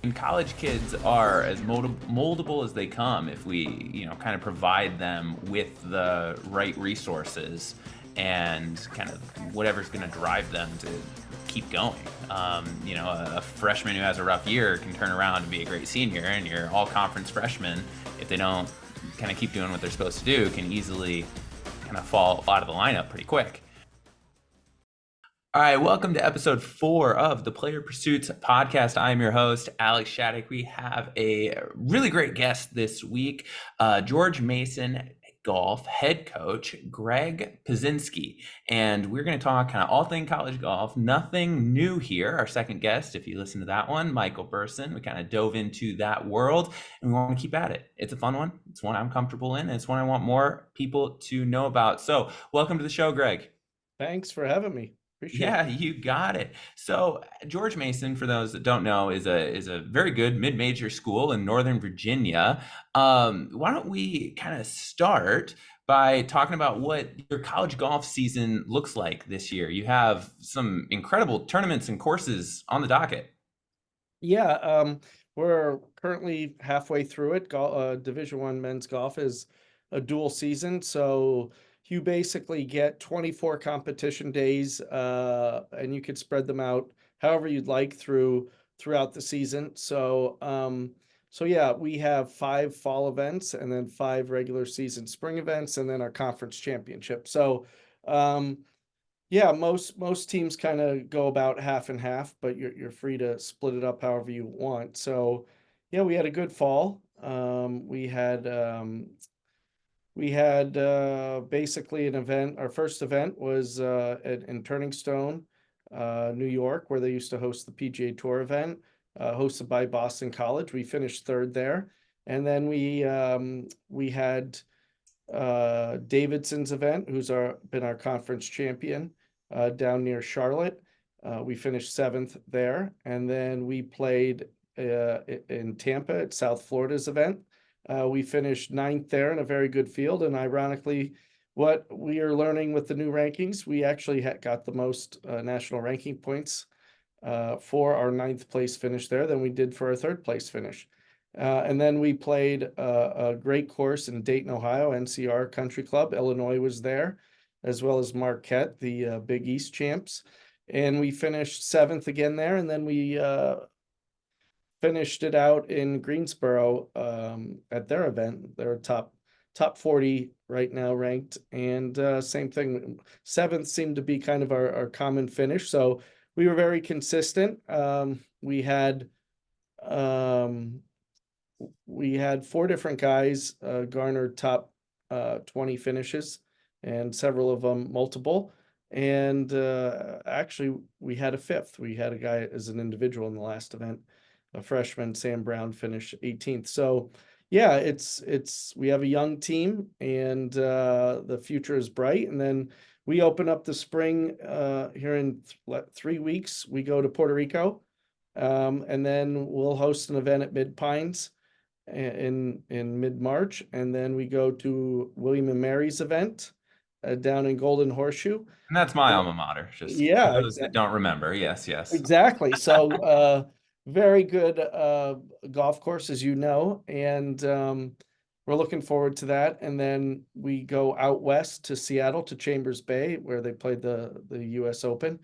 And college kids are as moldable as they come if we, kind of provide them with the right resources and kind of whatever's going to drive them to keep going. A freshman who has a rough year can turn around and be a great senior, and your all-conference freshman, if they don't kind of keep doing what they're supposed to do, can easily kind of fall out of the lineup pretty quick. All right, welcome to episode 4 of the Player Pursuits podcast. I'm your host, Alex Shattuck. We have a really great guest this week, George Mason golf head coach, Greg Pieczynski. And we're going to talk kind of all things college golf, nothing new here. Our second guest, if you listen to that one, Michael Burson, we kind of dove into that world and we want to keep at it. It's a fun one. It's one I'm comfortable in. And it's one I want more people to know about. So welcome to the show, Greg. Thanks for having me. Yeah, you got it. So George Mason, for those that don't know, is a very good mid-major school in Northern Virginia. Why don't we kind of start by talking about what your college golf season looks like this year? You have some incredible tournaments and courses on the docket. Yeah, we're currently halfway through it. Division I men's golf is a dual season, so you basically get 24 competition days, and you could spread them out however you'd like throughout the season. So yeah, we have 5 fall events and then 5 regular season spring events, and then our conference championship. So yeah, most teams kind of go about half and half, but you're free to split it up however you want. So yeah, we had a good fall. We had basically an event. Our first event was in Turning Stone, New York, where they used to host the PGA Tour event, hosted by Boston College. We finished 3rd there, and then we had Davidson's event, who's been our conference champion, down near Charlotte. We finished 7th there, and then we played in Tampa at South Florida's event. We finished 9th there in a very good field, and ironically, what we are learning with the new rankings, we actually got the most national ranking points for our 9th place finish there than we did for our 3rd place finish. And then we played a great course in Dayton, Ohio, NCR Country Club. Illinois was there, as well as Marquette, the Big East champs. And we finished 7th again there, and then we finished it out in Greensboro at their event. They're top 40 right now ranked, and same thing. 7th seemed to be kind of our common finish, so we were very consistent. We had 4 different guys garner top 20 finishes, and several of them multiple. And actually, we had a 5th. We had a guy as an individual in the last event, a freshman, Sam Brown, finished 18th. So yeah, we have a young team, and the future is bright. And then we open up the spring here in 3 weeks. We go to Puerto Rico, and then we'll host an event at Mid Pines in mid-March, and then we go to William and Mary's event down in Golden Horseshoe. And that's my alma mater, just Yeah, for those that don't remember. Yes. exactly. So very good golf course, as you know, and we're looking forward to that. And then we go out west to Seattle, to Chambers Bay, where they played the US Open.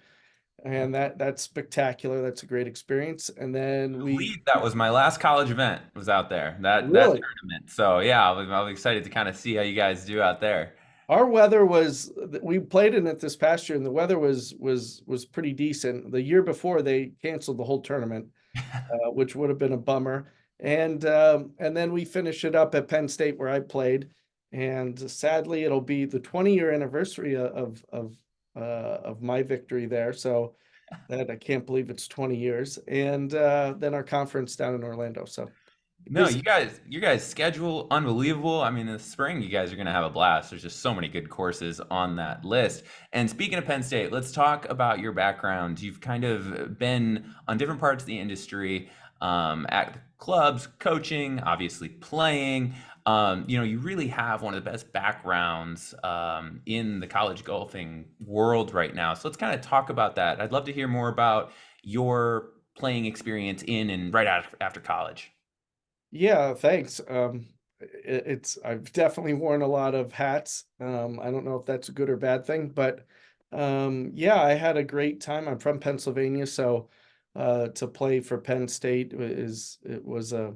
And that's spectacular. That's a great experience. And then I believe that was my last college event, was out there, that really, tournament. So yeah, I'm excited to kind of see how you guys do out there. our weather we played in it this past year, and the weather was pretty decent. The year before, they canceled the whole tournament, which would have been a bummer. And then we finished it up at Penn State, where I played. And sadly, it'll be the 20-year anniversary of my victory there. So that I can't believe it's 20 years. And then our conference down in Orlando. So No, busy. you guys schedule unbelievable. I mean, in the spring, you guys are going to have a blast. There's just so many good courses on that list. And speaking of Penn State, let's talk about your background. You've kind of been on different parts of the industry, at clubs, coaching, obviously playing. You really have one of the best backgrounds in the college golfing world right now. So let's kind of talk about that. I'd love to hear more about your playing experience in and right after college? Yeah, thanks. It's I've definitely worn a lot of hats. I don't know if that's a good or bad thing, but yeah, I had a great time. I'm from Pennsylvania, so to play for Penn State it was a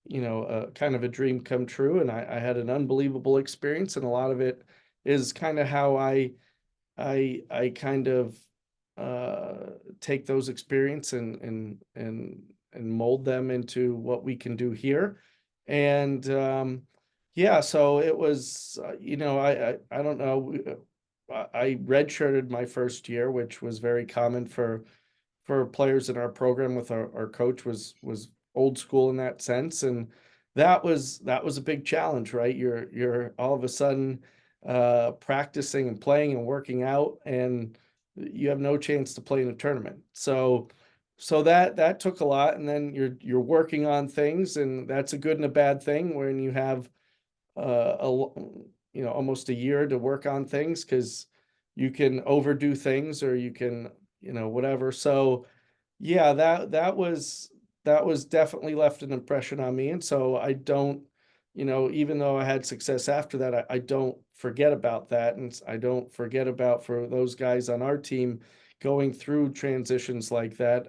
a kind of a dream come true, and I had an unbelievable experience, and a lot of it is kind of how I kind of take those experience and mold them into what we can do here. And yeah, so it was I don't know. I redshirted my first year, which was very common for players in our program. With our coach was old school in that sense, and that was a big challenge, right? You're all of a sudden practicing and playing and working out, and you have no chance to play in a tournament. So that took a lot, and then you're working on things, and that's a good and a bad thing when you have almost a year to work on things, because you can overdo things or you can whatever. So yeah, that was definitely left an impression on me. And so I don't, even though I had success after that, I don't forget about that. And I don't forget about, for those guys on our team going through transitions like that.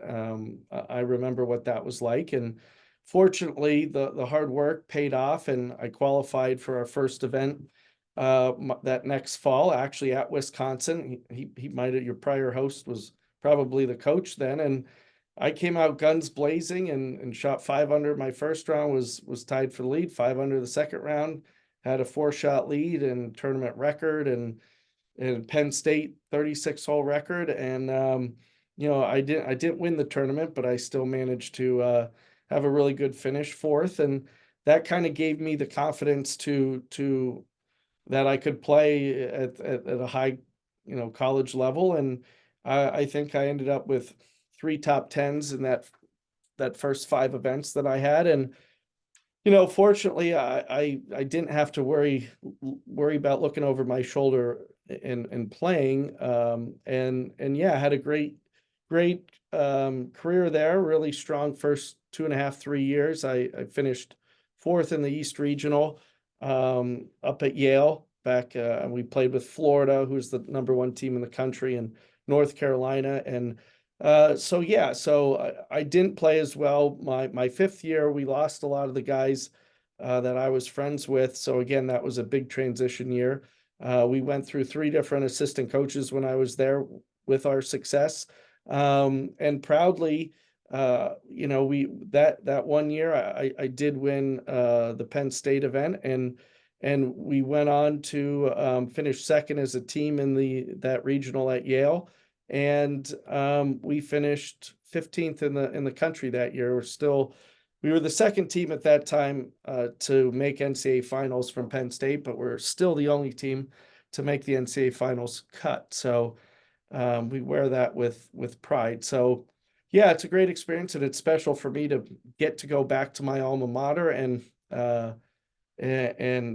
I remember what that was like. And fortunately, the hard work paid off, and I qualified for our first event that next fall, actually at Wisconsin. He might have, your prior host was probably the coach then, and I came out guns blazing and shot 5 under my first round, was tied for the lead, 5 under the second round, had a 4-shot lead and tournament record, and Penn State 36-hole record. And I didn't win the tournament, but I still managed to have a really good finish, fourth, and that kind of gave me the confidence to that I could play at a high, college level. And I think I ended up with 3 top 10s in that first 5 events that I had. And fortunately, I didn't have to worry about looking over my shoulder and playing. And yeah, I had a great career there. Really strong first 2.5, 3 years. I finished fourth in the East Regional up at Yale. Back we played with Florida, who's the #1 team in the country, and North Carolina. And so yeah, so I didn't play as well. My fifth year, we lost a lot of the guys that I was friends with. So again, that was a big transition year. We went through 3 different assistant coaches when I was there with our success. And proudly, we that one year I did win the Penn State event, and we went on to finish second as a team in that regional at Yale. And we finished 15th in the country that year. We were the second team at that time to make NCAA finals from Penn State, but we're still the only team to make the NCAA finals cut. So we wear that with pride. So yeah, it's a great experience, and it's special for me to get to go back to my alma mater and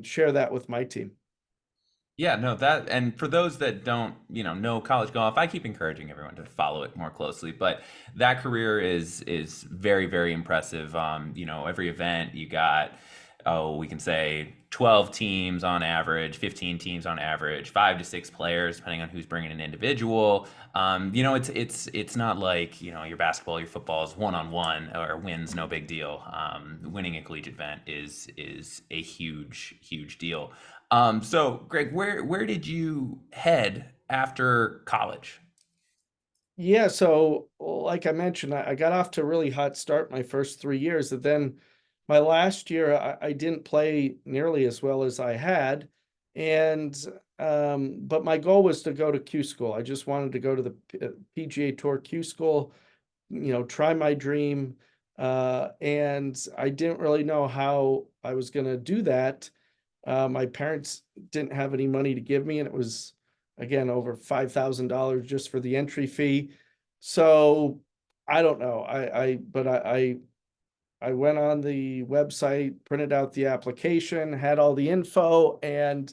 share that with my team. Yeah, no, that, and for those that don't, know college golf, I keep encouraging everyone to follow it more closely. But that career is very, very impressive. Every event you got, oh, we can say 12 teams on average, 15 teams on average, 5 to 6 players, depending on who's bringing an individual. It's not like, your basketball, your football is one-on-one or wins, no big deal. Winning a collegiate event is a huge, huge deal. So Greg, where did you head after college? Yeah, so like I mentioned, I got off to a really hot start my first 3 years, and then my last year I didn't play nearly as well as I had. And but my goal was to go to Q school. I just wanted to go to the PGA Tour Q school, try my dream. And I didn't really know how I was going to do that. My parents didn't have any money to give me, and it was, again, over $5,000 just for the entry fee. So I don't know. I went on the website, printed out the application, had all the info, and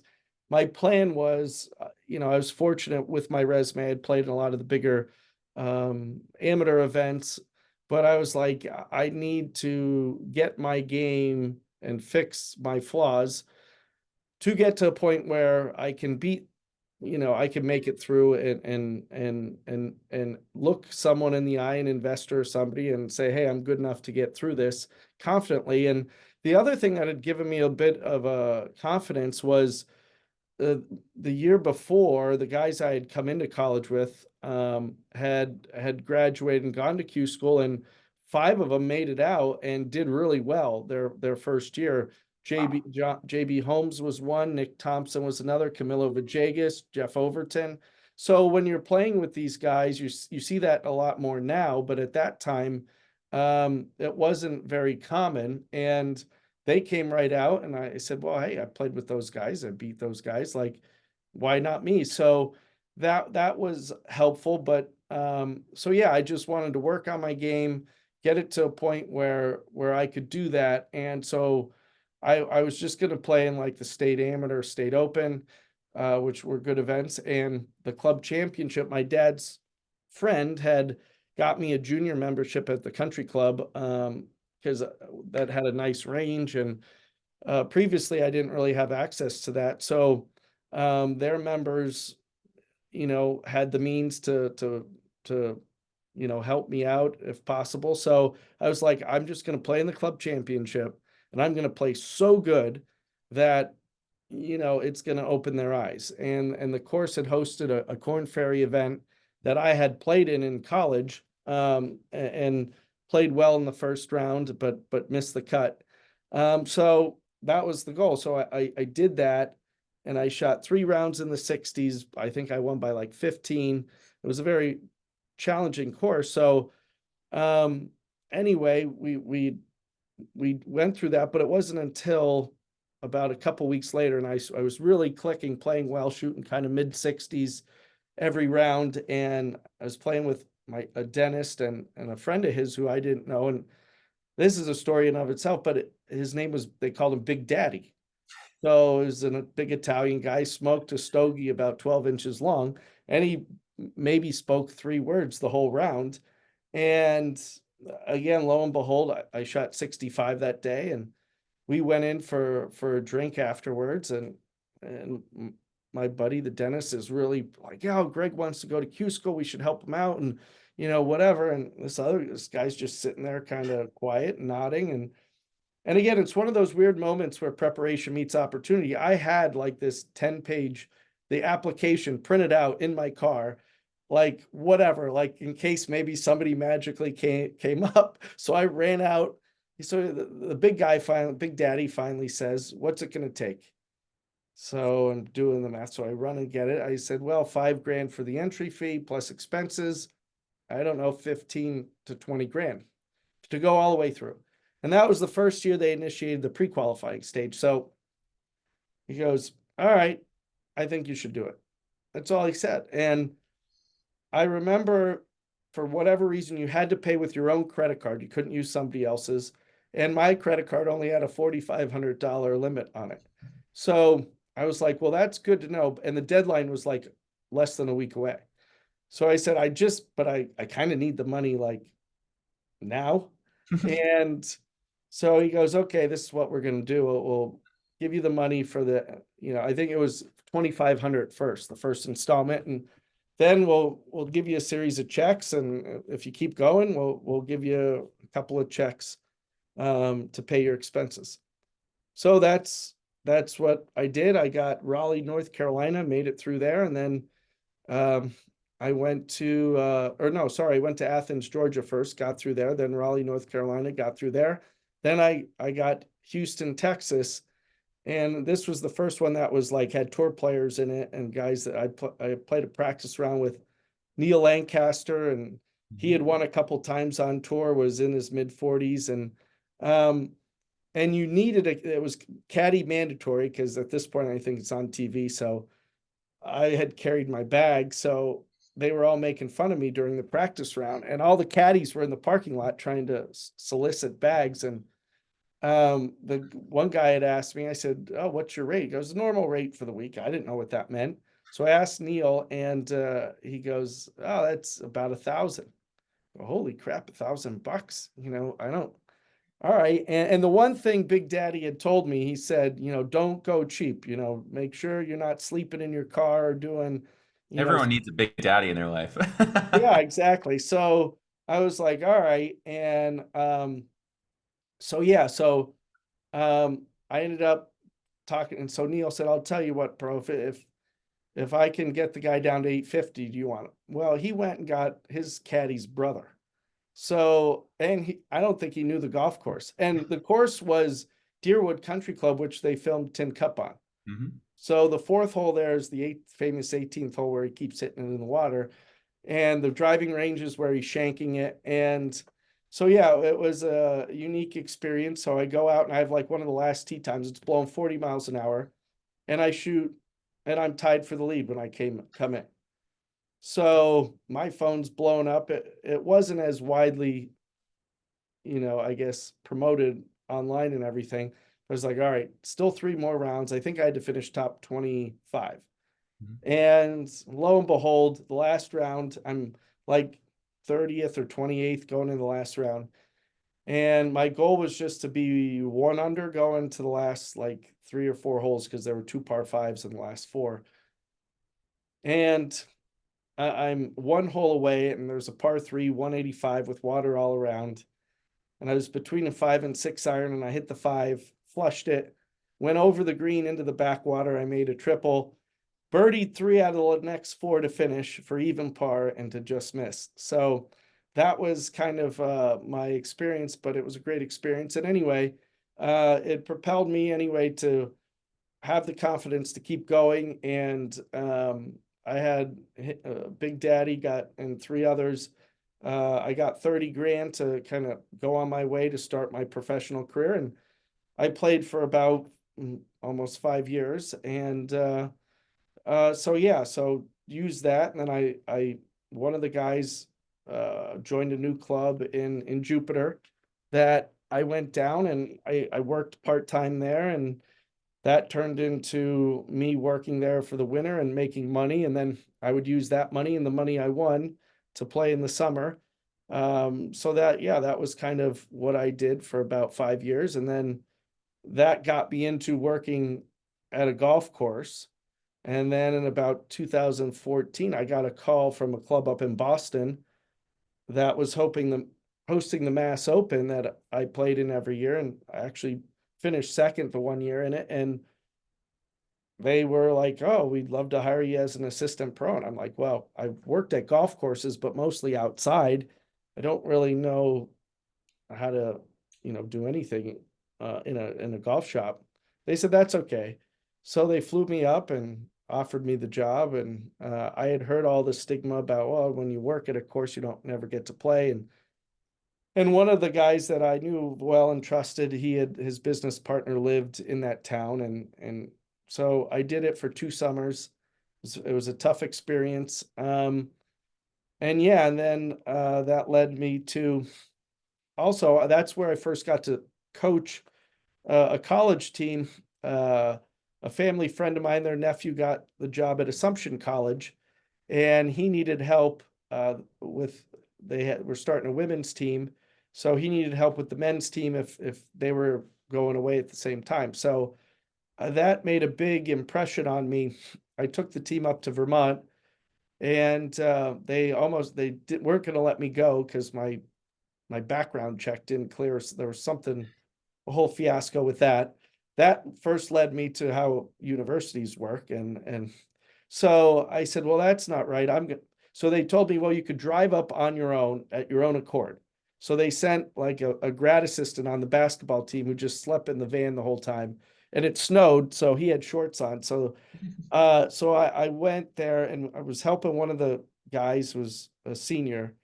my plan was, I was fortunate with my resume. I had played in a lot of the bigger amateur events. but I was like, I need to get my game and fix my flaws to get to a point where I can beat, I can make it through and look someone in the eye, an investor or somebody, and say, hey, I'm good enough to get through this confidently. And the other thing that had given me a bit of a confidence was uh, the year before, the guys I had come into college with had graduated and gone to Q school, and five of them made it out and did really well their first year. JB Holmes was one, Nick Thompson was another, Camilo Villegas, Jeff Overton. So when you're playing with these guys, you see that a lot more now, but at that time, it wasn't very common. And they came right out, and I said, well, hey, I played with those guys. I beat those guys. Like, why not me? So that was helpful. But so yeah, I just wanted to work on my game, get it to a point where I could do that. And so I was just going to play in like the state amateur, state open, which were good events, and the club championship. My dad's friend had got me a junior membership at the country club, because that had a nice range, and previously I didn't really have access to that. So their members, had the means to help me out if possible. So I was like, I'm just going to play in the club championship, and I'm going to play so good that it's going to open their eyes. And the course had hosted a Corn Ferry event that I had played in college, and played well in the first round, but missed the cut. So that was the goal. So I did that, and I shot 3 rounds in the 60s. I think I won by like 15. It was a very challenging course. So um, anyway, we went through that, but it wasn't until about a couple weeks later, and I was really clicking, playing well, shooting kind of mid 60s every round, and I was playing with a dentist and a friend of his who I didn't know, and this is a story in of itself, but his name was, they called him Big Daddy. So it was a big Italian guy, smoked a stogie about 12 inches long, and he maybe spoke 3 words the whole round. And again, lo and behold, I shot 65 that day, and we went in for a drink afterwards, and my buddy, the dentist, is really like, yeah, Greg wants to go to Q school. We should help him out, and whatever. And this guy's just sitting there kind of quiet and nodding. And again, it's one of those weird moments where preparation meets opportunity. I had like this 10-page, the application printed out in my car, like whatever, like in case maybe somebody magically came up. So I ran out. So the Big Daddy finally says, what's it going to take? So I'm doing the math. So I run and get it. I said, well, $5,000 for the entry fee plus expenses. I don't know, 15 to 20 grand to go all the way through. And that was the first year they initiated the pre-qualifying stage. So he goes, all right, I think you should do it. That's all he said. And I remember, for whatever reason, you had to pay with your own credit card. You couldn't use somebody else's. And my credit card only had a $4,500 limit on it. So I was like, well, that's good to know. And the deadline was like less than a week away. So I said, I kind of need the money like now. And so he goes, okay, this is what we're going to do. We'll give you the money for I think it was 2,500 first, the first installment. And then we'll give you a series of checks. And if you keep going, we'll give you a couple of checks to pay your expenses. So that's what I did. I got Raleigh, North Carolina, made it through there. And then I went to, I went to Athens, Georgia first, got through there, then Raleigh, North Carolina, got through there. Then I got Houston, Texas. And this was the first one that was like, had tour players in it and guys that I played a practice round with Neil Lancaster, and he had won a couple times on tour, was in his mid 40s. And you needed it was caddy mandatory, because at this point, I think it's on TV. So I had carried my bag. So they were all making fun of me during the practice round, and all the caddies were in the parking lot trying to solicit bags. And the one guy had asked me, I said, oh, what's your rate? He goes, the normal rate for the week. I didn't know what that meant. So I asked Neil, and he goes, oh, that's about 1,000. Holy crap, $1,000, I don't. All right. And the one thing Big Daddy had told me, he said, don't go cheap, make sure you're not sleeping in your car or doing, you know, Everyone needs a big daddy in their life. yeah, exactly. So I was like, all right. And so yeah, so I ended up talking, and so Neil said, I'll tell you what, bro, if I can get the guy down to 850, do you want it? Well, he went and got his caddy's brother. So, and I don't think he knew the golf course. And the course was Deerwood Country Club, which they filmed Tin Cup on. Mhm. So the fourth hole there is the famous 18th hole where he keeps hitting it in the water. And the driving range is where he's shanking it. And so, yeah, it was a unique experience. So I go out and I have like one of the last tee times. It's blowing 40 miles an hour. And I shoot, and I'm tied for the lead when I come in. So my phone's blown up. It wasn't as widely, I guess, promoted online and everything. I was like, all right, still 3 more rounds. I think I had to finish top 25. Mhm. And lo and behold, the last round, I'm like 30th or 28th going in the last round. And my goal was just to be 1 under going to the last like 3 or 4 holes because there were 2 par 5s in the last four. And I'm 1 hole away, and there's a par 3, 185 with water all around. And I was between a 5 and 6 iron, and I hit the 5, flushed it, went over the green into the backwater. I made a triple, birdied 3 out of the next 4 to finish for even par and to just miss. So that was kind of my experience, but it was a great experience. And anyway, it propelled me anyway to have the confidence to keep going. And I had Big Daddy got and 3 others. I got 30 grand to kind of go on my way to start my professional career. And I played for about almost 5 years. And so yeah, so use that. And then one of the guys joined a new club in Jupiter that I went down, and I worked part-time there, and that turned into me working there for the winter and making money. And then I would use that money and the money I won to play in the summer. So that, yeah, that was kind of what I did for about 5 years. And then that got me into working at a golf course. And then in about 2014, I got a call from a club up in Boston that was hosting the Mass Open that I played in every year. And I actually finished second the 1 year in it. And they were like, "Oh, we'd love to hire you as an assistant pro." And I'm like, "Well, I've worked at golf courses, but mostly outside. I don't really know how to, do anything in a golf shop." They said that's okay. So they flew me up and offered me the job. And I had heard all the stigma about, well, when you work at a course, you don't never get to play. And one of the guys that I knew well and trusted, his business partner lived in that town, and so I did it for 2 summers. It was a tough experience. And yeah, and then that led me to also that's where I first got to coach a college team. A family friend of mine, their nephew got the job at Assumption College, and he needed help with were starting a women's team, so he needed help with the men's team if they were going away at the same time. So that made a big impression on me. I took the team up to Vermont, and weren't going to let me go because my background check didn't clear. So there was a whole fiasco with that. That first led me to how universities work, and so I said, well, that's not right. So they told me, well, you could drive up on your own at your own accord. So they sent like a grad assistant on the basketball team who just slept in the van the whole time, and it snowed, so he had shorts on. So I went there, and I was helping one of the guys who was a senior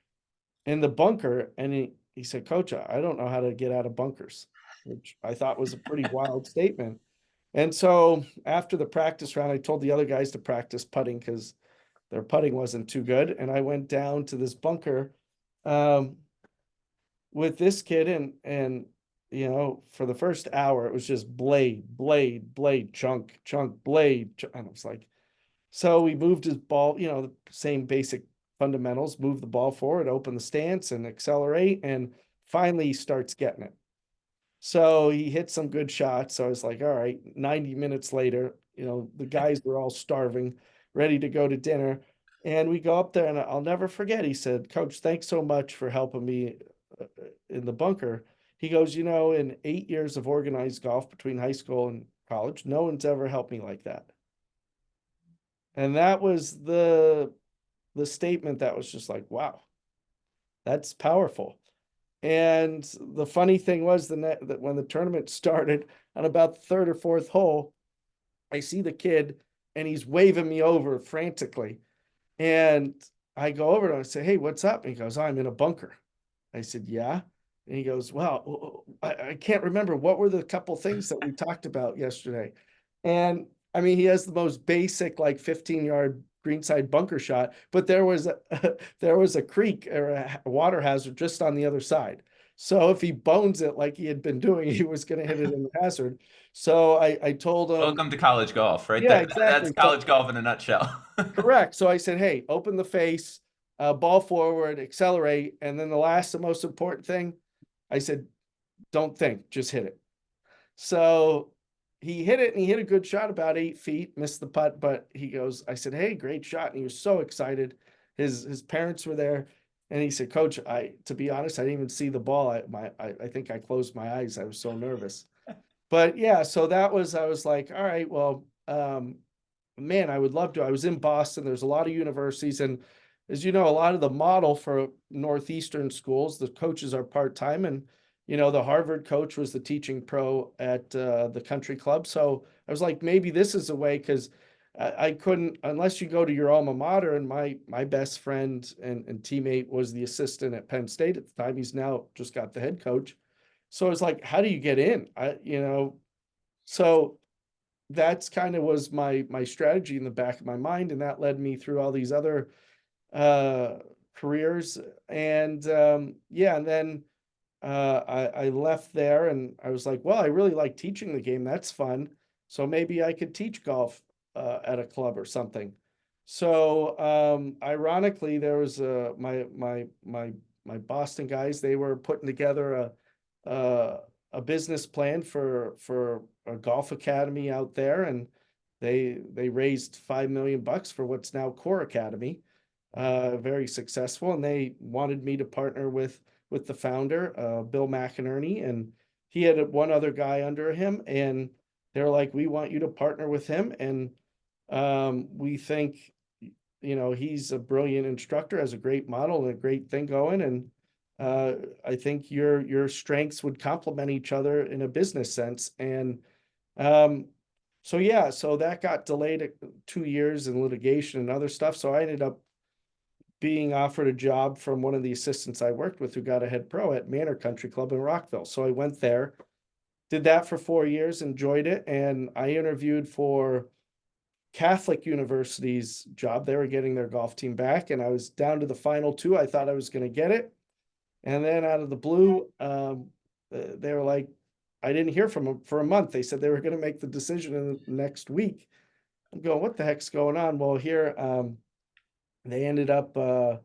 in the bunker, and he said, "Coach, I don't know how to get out of bunkers," which I thought was a pretty wild statement. And so after the practice round, I told the other guys to practice putting because their putting wasn't too good. And I went down to this bunker um, with this kid, and for the first hour, it was just blade, blade, blade, chunk, blade. And I was like, so we moved his ball, the same basic fundamentals, move the ball forward, open the stance and accelerate. And finally he starts getting it. So he hit some good shots. So I was like, all right, 90 minutes later, the guys were all starving, ready to go to dinner. And we go up there, and I'll never forget. He said, Coach, thanks so much for helping me in the bunker. He goes, in 8 years of organized golf between high school and college, no one's ever helped me like that. And that was the statement that was just like, wow, that's powerful. And the funny thing was that when the tournament started on about the third or fourth hole, I see the kid and he's waving me over frantically. And I go over to him and say, hey, what's up? And he goes, I'm in a bunker. I said, yeah. And he goes, well, I can't remember. What were the couple things that we talked about yesterday? And I mean, he has the most basic, like 15-yard greenside bunker shot, but there was a creek or a water hazard just on the other side. So if he bones it like he had been doing, he was going to hit it in the hazard. So I told him, Welcome to college golf, right? yeah, That's exactly. So college golf in a nutshell. correct. So I said, hey, open the face, ball forward, accelerate. And then the most important thing, I said, don't think, just hit it. So he hit it, and he hit a good shot about 8 feet, missed the putt, but I said, hey, great shot. And he was so excited. His parents were there. And he said, Coach, to be honest, I didn't even see the ball. I think I closed my eyes. I was so nervous. But yeah, so I was like, all right, well, man, I would love to. I was in Boston. There's a lot of universities. And as you know, a lot of the model for Northeastern schools, the coaches are part-time. And, the Harvard coach was the teaching pro at the country club. So I was like, maybe this is a way, because I couldn't, unless you go to your alma mater. And my best friend and teammate was the assistant at Penn State at the time. He's now just got the head coach. So I was like, how do you get in? So that's kind of was my strategy in the back of my mind, and that led me through all these other careers. And yeah, and then I left there, and I was like, well, I really like teaching the game. That's fun. So maybe I could teach golf at a club or something. So ironically, there was my Boston guys. They were putting together a business plan for a golf academy out there, and they raised $5 million for what's now Core Academy, very successful. And they wanted me to partner with the founder, Bill McInerney, and he had one other guy under him, and they're like, we want you to partner with him, and we think he's a brilliant instructor, has a great model and a great thing going, and I think your strengths would complement each other in a business sense. And so yeah, so that got delayed 2 years in litigation and other stuff. So I ended up being offered a job from one of the assistants I worked with, who got a head pro at Manor Country Club in Rockville. So I went there, did that for 4 years, enjoyed it, and I interviewed for Catholic University's job. They were getting their golf team back, and I was down to the final two. I thought I was going to get it. And then out of the blue, they were like, I didn't hear from them for a month. They said they were going to make the decision in the next week. I'm going, what the heck's going on? Well, here, they ended up, the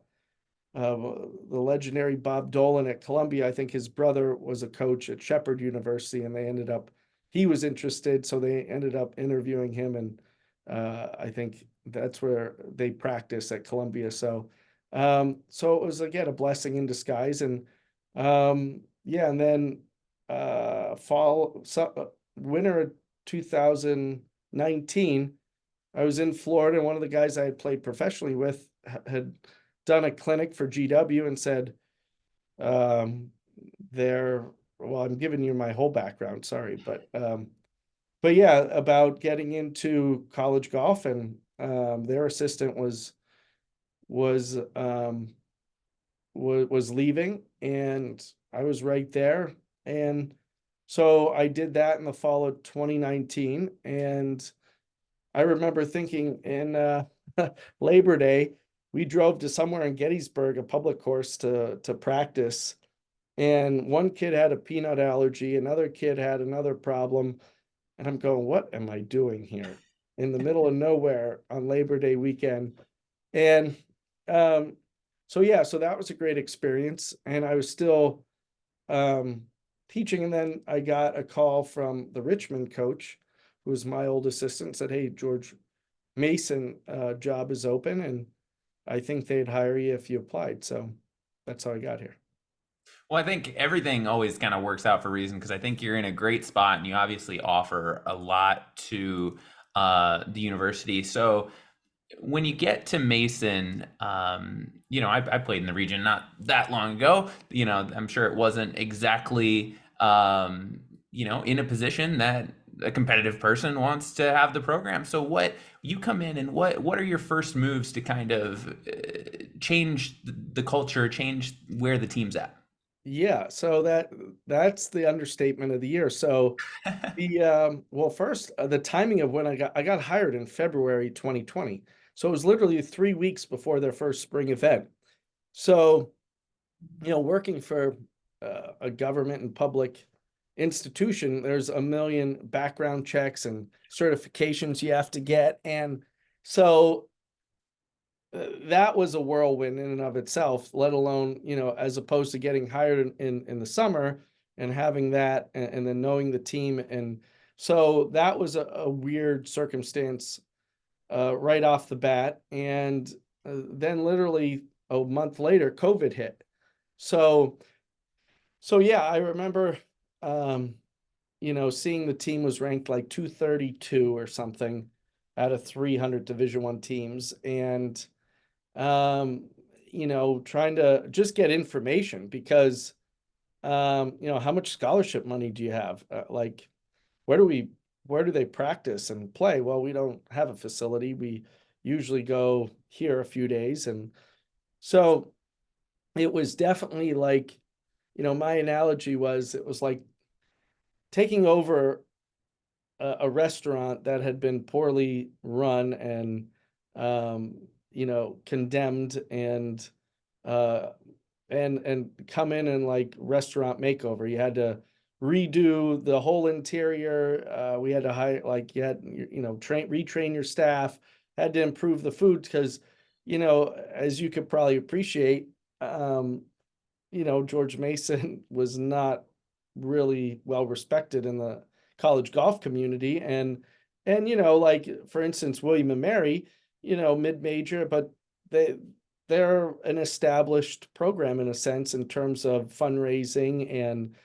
legendary Bob Dolan at Columbia. I think his brother was a coach at Shepherd University, and he was interested. So they ended up interviewing him. And I think that's where they practice at Columbia. So it was, again, a blessing in disguise. And yeah, and then winter of 2019, I was in Florida, and one of the guys I had played professionally with had done a clinic for GW and said, I'm giving you my whole background, sorry, but yeah, about getting into college golf. And their assistant was leaving, and I was right there. And so I did that in the fall of 2019. And I remember thinking in Labor Day, we drove to somewhere in Gettysburg, a public course, to practice. And one kid had a peanut allergy, another kid had another problem. And I'm going, what am I doing here in the middle of nowhere on Labor Day weekend? And So yeah, so that was a great experience, and I was still um, teaching, and then I got a call from the Richmond coach, who was my old assistant, said, "Hey, George Mason job is open, and I think they'd hire you if you applied." So that's how I got here. Well, I think everything always kind of works out for a reason because I think you're in a great spot and you obviously offer a lot to the university. So when you get to Mason, I played in the region not that long ago. I'm sure it wasn't exactly, in a position that a competitive person wants to have the program. So what you come in and what are your first moves to kind of change the culture, change where the team's at? Yeah, so that's the understatement of the year. So well, first, the timing of when I got hired in February 2020. So it was literally 3 weeks before their first spring event. So, working for a government and public institution, there's a million background checks and certifications you have to get. And so that was a whirlwind in and of itself, let alone, as opposed to getting hired in the summer and having that and then knowing the team. And so that was a weird circumstance right off the bat. And then literally a month later, COVID hit. So, so yeah, I remember, um, seeing the team was ranked like 232 or something out of 300 Division I teams. And um, trying to just get information because, how much scholarship money do you have? Like, where do we, where do they practice and play? Well, we don't have a facility. We usually go here a few days. And so it was definitely like, my analogy was it was like taking over a restaurant that had been poorly run and condemned uh and come in and like restaurant makeover. You had to redo the whole interior. We had to hire like you had retrain your staff, had to improve the food because as you could probably appreciate, um George Mason was not really well respected in the college golf community. And like for instance, William and Mary, mid-major, but they they're an established program in a sense in terms of fundraising and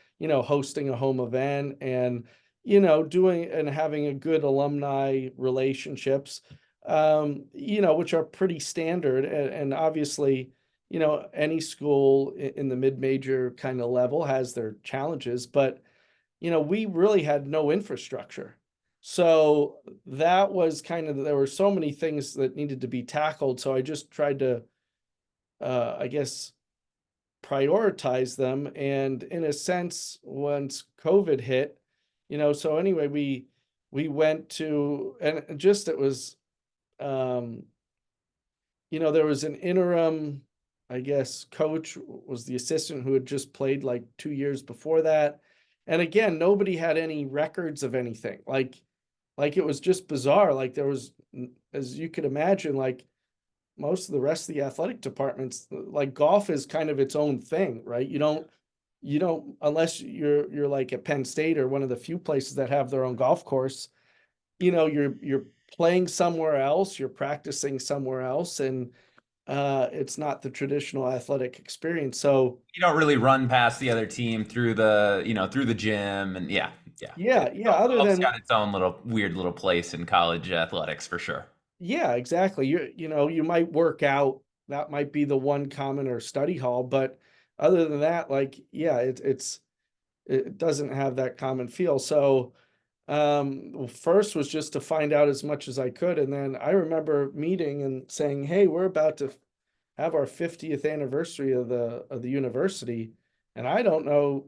hosting a home event and doing and having a good alumni relationships, which are pretty standard. And obviously any school in the mid-major kind of level has their challenges, but we really had no infrastructure. So that was kind of, there were so many things that needed to be tackled. So I just tried to, I guess, prioritize them. And in a sense, once COVID hit, so anyway, we went to, and just it was, um, there was an interim, I guess, coach was the assistant who had just played like 2 years before that. And again, nobody had any records of anything. Like it was just bizarre. Like there was, as you could imagine, like most of the rest of the athletic departments, like golf is kind of its own thing, right? You don't unless you're like at Penn State or one of the few places that have their own golf course, you're playing somewhere else, you're practicing somewhere else, and it's not the traditional athletic experience. So You don't really run past the other team through the gym, and yeah. yeah, other Golf's than got its own little weird little place in college athletics for sure. yeah, exactly. You might work out. That might be the one common or study hall, but other than that, like yeah, it doesn't have that common feel. So well, first was just to find out as much as I could, and then I remember meeting and saying, "Hey, we're about to have our 50th anniversary of the university, and I don't know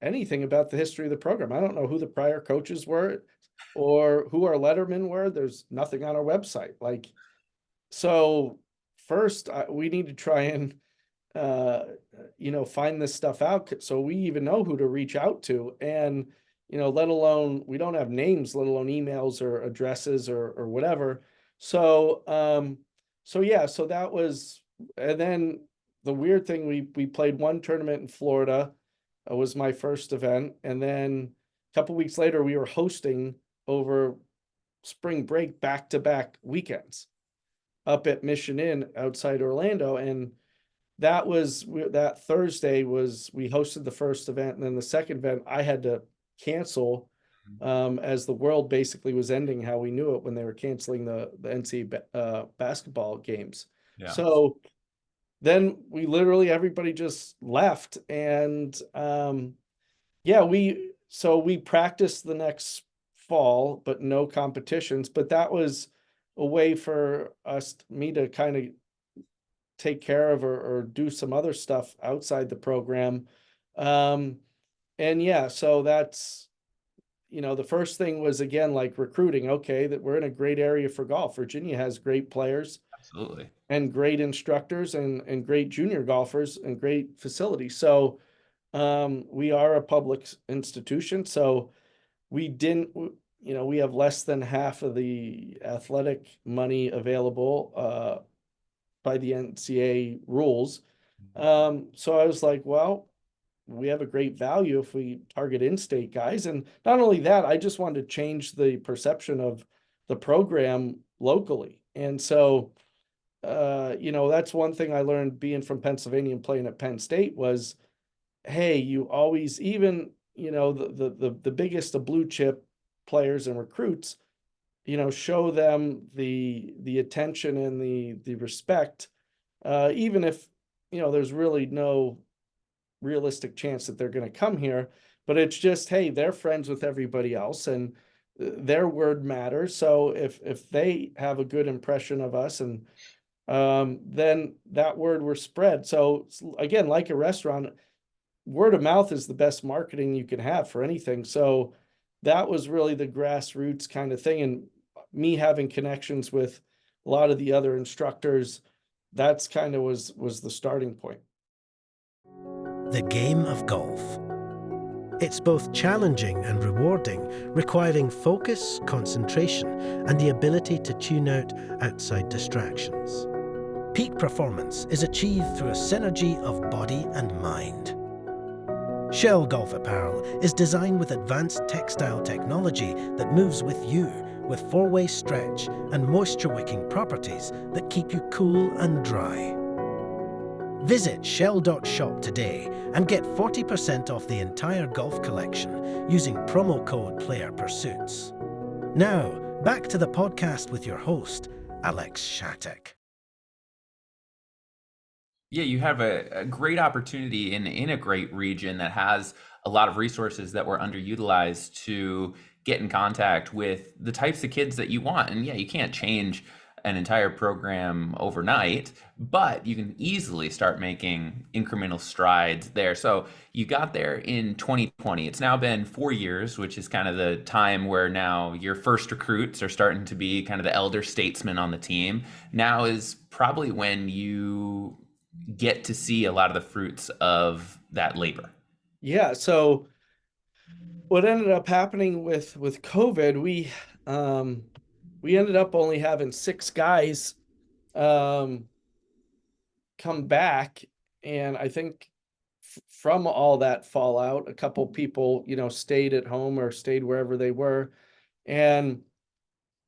anything about the history of the program. I don't know who the prior coaches were or who our lettermen were. There's nothing on our website." Like, so first we need to try and uh, find this stuff out so we even know who to reach out to. And, let alone, we don't have names, let alone emails or addresses or whatever. So, so yeah, so that was and then the weird thing, we played one tournament in Florida. It was my first event, and then a couple weeks later we were hosting over spring break back-to-back weekends up at Mission Inn outside Orlando. And that Thursday was, we hosted the first event, and then the second event I had to cancel as the world basically was ending how we knew it when they were canceling the NCAA basketball games. Yeah. So then we literally, everybody just left. And yeah, we practiced the next fall, but no competitions. But that was a way for me to kind of take care of or do some other stuff outside the program. And yeah, so that's, the first thing was, again, like recruiting. Okay, that we're in a great area for golf. Virginia has great players Absolutely. and great instructors and great junior golfers and great facilities. So we are a public institution. So we didn't, we have less than half of the athletic money available by the NCAA rules. So I was like, well, we have a great value if we target in-state guys. And not only that, I just wanted to change the perception of the program locally. And so, that's one thing I learned being from Pennsylvania and playing at Penn State was, hey, you always, even, the biggest of blue chip players and recruits, show them the attention and the respect, even if, there's really no realistic chance that they're going to come here. But it's just, hey, they're friends with everybody else, and their word matters. So if they have a good impression of us, and then that word will spread. So again, like a restaurant, word of mouth is the best marketing you can have for anything. So that was really the grassroots kind of thing. And me having connections with a lot of the other instructors, that's kind of was the starting point. The game of golf. It's both challenging and rewarding, requiring focus, concentration, and the ability to tune out outside distractions. Peak performance is achieved through a synergy of body and mind. Shell Golf Apparel is designed with advanced textile technology that moves with you, with four-way stretch and moisture-wicking properties that keep you cool and dry. Visit shell.shop today and get 40% off the entire golf collection using promo code PlayerPursuits. Now, back to the podcast with your host, Alex Shattuck. Yeah, you have a great opportunity in a great region that has a lot of resources that were underutilized to get in contact with the types of kids that you want. And yeah, you can't change an entire program overnight, but you can easily start making incremental strides there. So you got there in 2020. It's now been 4 years, which is kind of the time where now your first recruits are starting to be kind of the elder statesmen on the team. Now is probably when you get to see a lot of the fruits of that labor. Yeah. So what ended up happening with COVID, we ended up only having 6 guys come back. And I think from all that fallout, a couple people, stayed at home or stayed wherever they were. And,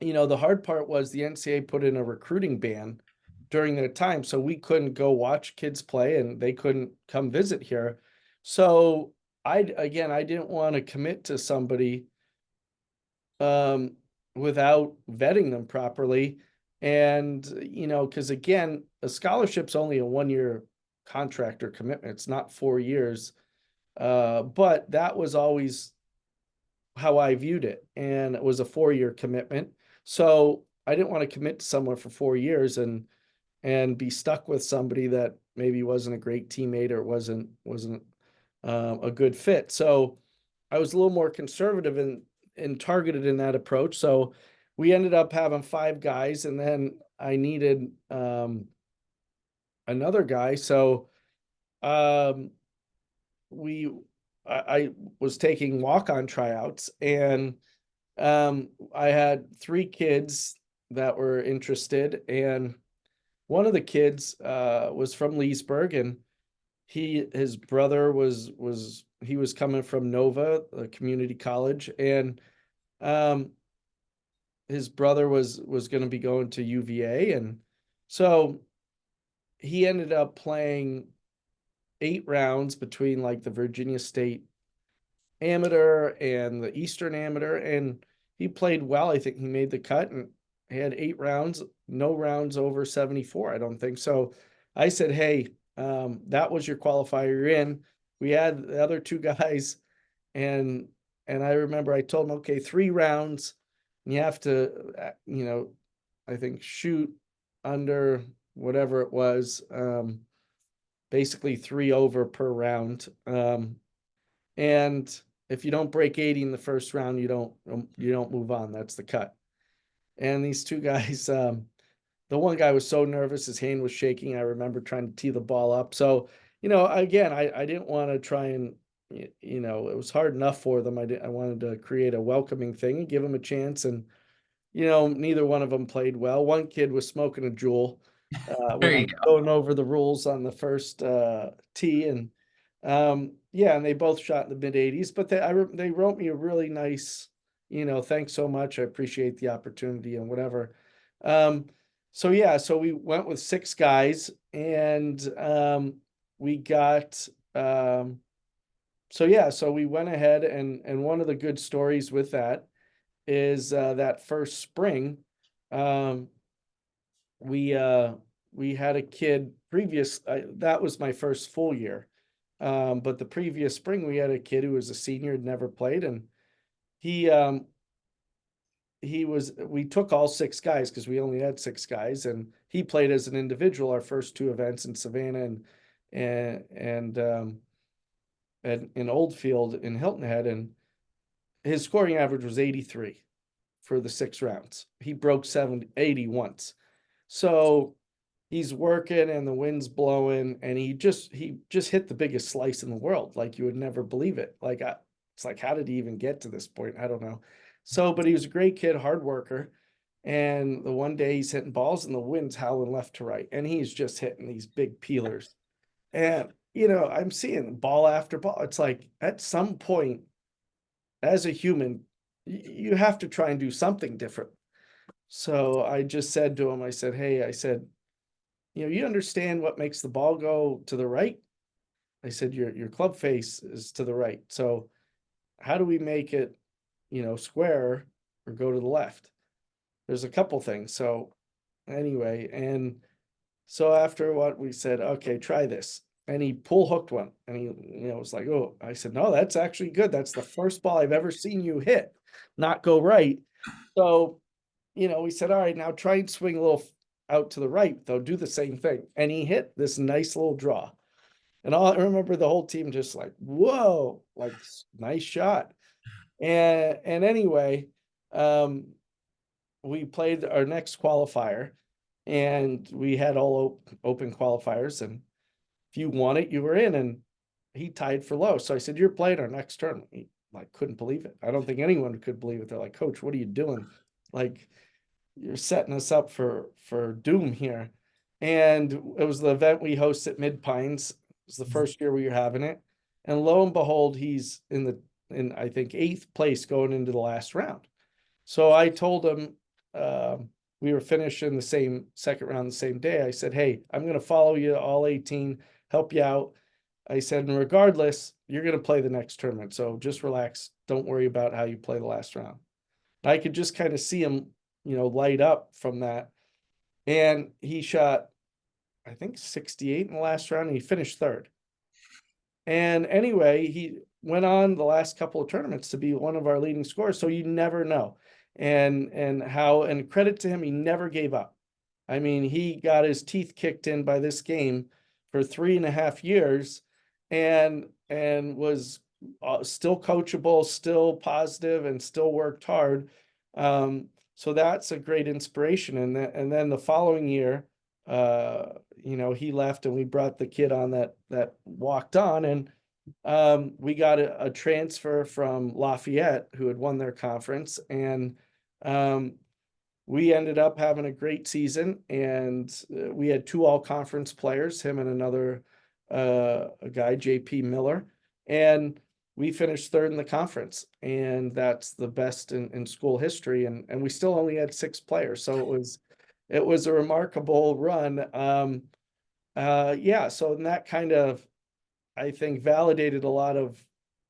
the hard part was the NCAA put in a recruiting ban during that time. So we couldn't go watch kids play, and they couldn't come visit here. So I didn't want to commit to somebody without vetting them properly. And, because again, a scholarship's only a 1-year contract or commitment. It's not 4 years. But that was always how I viewed it. And it was a 4-year commitment. So I didn't want to commit to someone for 4 years and be stuck with somebody that maybe wasn't a great teammate or wasn't a good fit. So I was a little more conservative and targeted in that approach. So we ended up having 5 guys, and then I needed another guy. So I was taking walk-on tryouts, and I had 3 kids that were interested, and one of the kids was from Leesburg, and his brother was he was coming from Nova, a community college, and um, his brother was going to be going to UVA, and so he ended up playing 8 rounds between like the Virginia State Amateur and the Eastern Amateur, and he played well. I think he made the cut, and he had 8 rounds, no rounds over 74. I don't think so. I said, hey, that was your qualifier. You're in. We had the other two guys, and I remember I told him, okay, 3 rounds, and you have to, I think shoot under whatever it was, basically 3 over per round. And if you don't break 80 in the first round, you don't move on. That's the cut. And these two guys, the one guy was so nervous, his hand was shaking. I remember trying to tee the ball up. So, again, I didn't want to try and, it was hard enough for them. I wanted to create a welcoming thing and give them a chance. And, neither one of them played well. One kid was smoking a Juul when There I you was go. going over the rules on the first tee. And yeah, and they both shot in the mid 80s, but they wrote me a really nice, thanks so much. I appreciate the opportunity and whatever. So yeah, so we went with 6 guys, and we got so yeah, so we went ahead, and one of the good stories with that is that first spring, um, we had a kid that was my first full year. But the previous spring we had a kid who was a senior, had never played, and he we took all 6 guys because we only had 6 guys, and he played as an individual our first 2 events in Savannah and in Oldfield in Hilton Head, and his scoring average was 83 for the 6 rounds. He broke 80 once. So he's working and the wind's blowing, and he just hit the biggest slice in the world. Like, you would never believe it. It's like, how did he even get to this point? I don't know. So, but he was a great kid, hard worker. And the one day he's hitting balls and the wind's howling left to right, and he's just hitting these big peelers. And, I'm seeing ball after ball. It's like, at some point, as a human, you have to try and do something different. So I just said to him, I said, hey, I said, you understand what makes the ball go to the right? I said, your club face is to the right. So how do we make it, square or go to the left? There's a couple things. So anyway, and so after what we said, okay, try this. And he pull hooked one, and he, was like, oh, I said, no, that's actually good. That's the first ball I've ever seen you hit, not go right. So, we said, all right, now try and swing a little out to the right, though, do the same thing. And he hit this nice little draw. And I remember the whole team just like, whoa, like, nice shot. And anyway, we played our next qualifier, and we had all open qualifiers, and if you won it, you were in, and he tied for low. So I said, you're playing our next tournament. He couldn't believe it. I don't think anyone could believe it. They're like, coach, what are you doing? Like, you're setting us up for doom here. And it was the event we host at Mid Pines. It was the first year we were having it. And lo and behold, he's in I think 8th place going into the last round. So I told him, we were finishing the same second round the same day. I said, hey, I'm going to follow you all 18, help you out. I said, and regardless, you're going to play the next tournament. So just relax. Don't worry about how you play the last round. I could just kind of see him, light up from that. And he shot, I think, 68 in the last round, and he finished 3rd. And anyway, he went on the last couple of tournaments to be one of our leading scorers. So you never know. And credit to him, he never gave up. I mean, he got his teeth kicked in by this game for 3.5 years, and was still coachable, still positive, and still worked hard. So that's a great inspiration. And then the following year, he left, and we brought the kid on that walked on, and we got a transfer from Lafayette, who had won their conference, and we ended up having a great season, and we had 2 all-conference players, him and another a guy, JP Miller, and we finished 3rd in the conference, and that's the best in school history, and we still only had 6 players, so it was a remarkable run. Yeah, so that kind of, I think, validated a lot of